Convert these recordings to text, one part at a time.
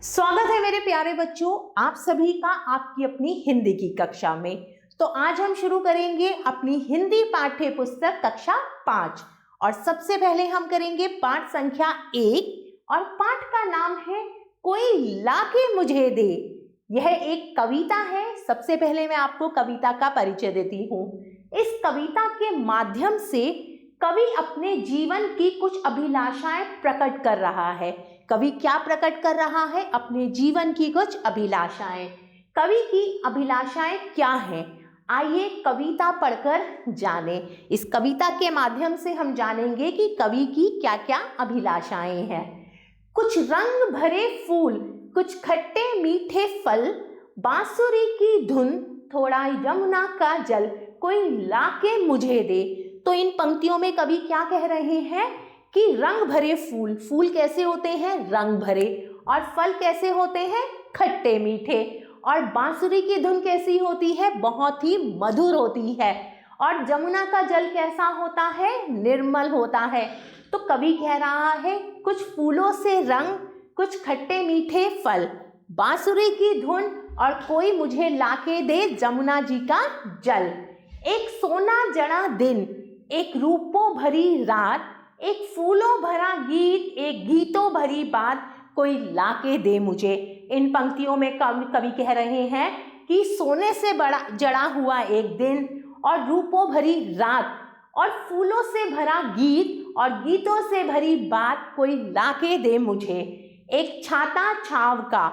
स्वागत है मेरे प्यारे बच्चों, आप सभी का आपकी अपनी हिंदी की कक्षा में। तो आज हम शुरू करेंगे अपनी हिंदी पाठ्य पुस्तक कक्षा 5 और सबसे पहले हम करेंगे पाठ संख्या 1 और पाठ का नाम है कोई लाके मुझे दे। यह एक कविता है। सबसे पहले मैं आपको कविता का परिचय देती हूँ। इस कविता के माध्यम से कवि अपने जीवन की कुछ अभिलाषाएं प्रकट कर रहा है। कवि क्या प्रकट कर रहा है? अपने जीवन की कुछ अभिलाषाएं। कवि की अभिलाषाएं क्या हैं? आइए कविता पढ़कर जाने। इस कविता के माध्यम से हम जानेंगे कि कवि की क्या क्या अभिलाषाएं हैं। कुछ रंग भरे फूल, कुछ खट्टे मीठे फल, बांसुरी की धुन, थोड़ा यमुना का जल, कोई लाके मुझे दे। तो इन पंक्तियों में कवि क्या कह रहे हैं कि रंग भरे फूल, फूल कैसे होते हैं? रंग भरे। और फल कैसे होते हैं? खट्टे मीठे। और बांसुरी की धुन कैसी होती है? बहुत ही मधुर होती है। और जमुना का जल कैसा होता है? निर्मल होता है। तो कवि कह रहा है कुछ फूलों से रंग, कुछ खट्टे मीठे फल, बांसुरी की धुन और कोई मुझे लाके दे जमुना जी का जल। एक सोना जड़ा दिन, एक रूपों भरी रात, एक फूलों भरा गीत, एक गीतों भरी बात, कोई लाके दे मुझे। इन पंक्तियों में कवि कह रहे हैं कि सोने से बड़ा जड़ा हुआ एक दिन और रूपों भरी रात और फूलों से भरा गीत और गीतों से भरी बात, कोई लाके दे मुझे। एक छाता छाव का,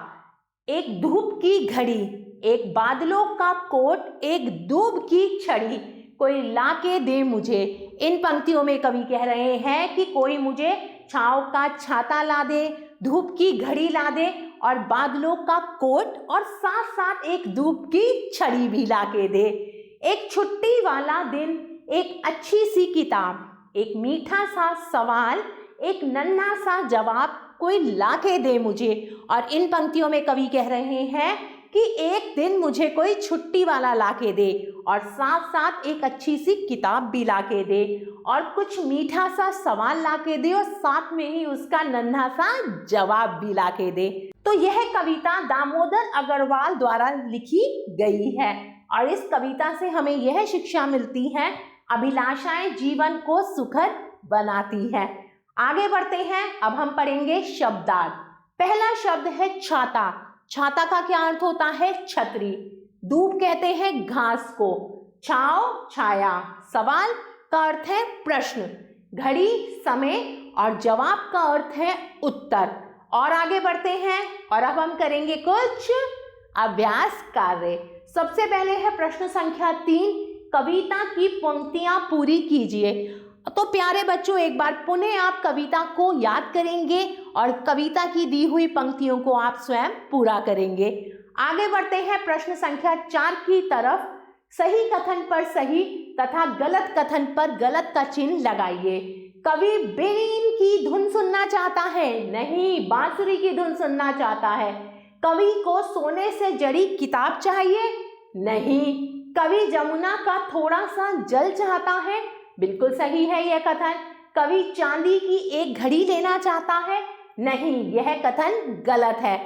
एक धूप की घड़ी, एक बादलों का कोट, एक दूब की छड़ी, कोई लाके दे मुझे। इन पंक्तियों में कवि कह रहे हैं कि कोई मुझे छांव का छाता ला दे, धूप की घड़ी ला दे और बादलों का कोट और साथ साथ एक धूप की छड़ी भी लाके दे। एक छुट्टी वाला दिन, एक अच्छी सी किताब, एक मीठा सा सवाल, एक नन्हा सा जवाब, कोई लाके दे मुझे। और इन पंक्तियों में कवि कह रहे हैं कि एक दिन मुझे कोई छुट्टी वाला लाके दे और साथ साथ एक अच्छी सी किताब भी लाके दे और कुछ मीठा सा सवाल लाके दे और साथ में ही उसका नन्हा सा जवाब भी लाके दे। तो यह कविता दामोदर अग्रवाल द्वारा लिखी गई है और इस कविता से हमें यह शिक्षा मिलती है, अभिलाषाएं जीवन को सुखद बनाती है। आगे बढ़ते हैं। अब हम पढ़ेंगे शब्दार्थ। पहला शब्द है छाता। छाता का क्या अर्थ होता है? छतरी। दूब कहते हैं घास को। छांव छाया। सवाल का अर्थ है प्रश्न। घड़ी समय और जवाब का अर्थ है उत्तर। और आगे बढ़ते हैं और अब हम करेंगे कुछ अभ्यास कार्य। सबसे पहले है प्रश्न संख्या 3, कविता की पंक्तियां पूरी कीजिए। तो प्यारे बच्चों, एक बार पुनः आप कविता को याद करेंगे और कविता की दी हुई पंक्तियों को आप स्वयं पूरा करेंगे। आगे बढ़ते हैं प्रश्न संख्या 4 की तरफ। सही कथन पर सही तथा गलत कथन पर गलत का चिन्ह लगाइए। कवि बीन की धुन सुनना चाहता है? नहीं, बांसुरी की धुन सुनना चाहता है। कवि को सोने से जड़ी किताब चाहिए? नहीं। कवि जमुना का थोड़ा सा जल चाहता है? बिल्कुल सही है यह कथन। कवि चांदी की एक घड़ी लेना चाहता है? नहीं, यह कथन गलत है।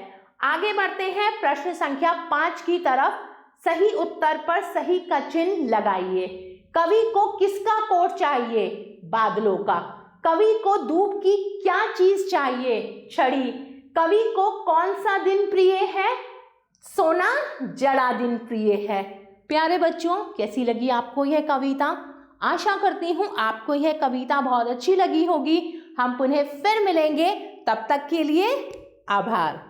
आगे बढ़ते हैं प्रश्न संख्या 5 की तरफ। सही उत्तर पर सही का चिन्ह लगाइए। कवि को किसका कोट चाहिए? बादलों का। कवि को धूप की क्या चीज चाहिए? छड़ी। कवि को कौन सा दिन प्रिय है? सोना जड़ा दिन प्रिय है। प्यारे बच्चों, कैसी लगी आपको यह कविता? आशा करती हूँ आपको यह कविता बहुत अच्छी लगी होगी। हम पुनः फिर मिलेंगे, तब तक के लिए आभार।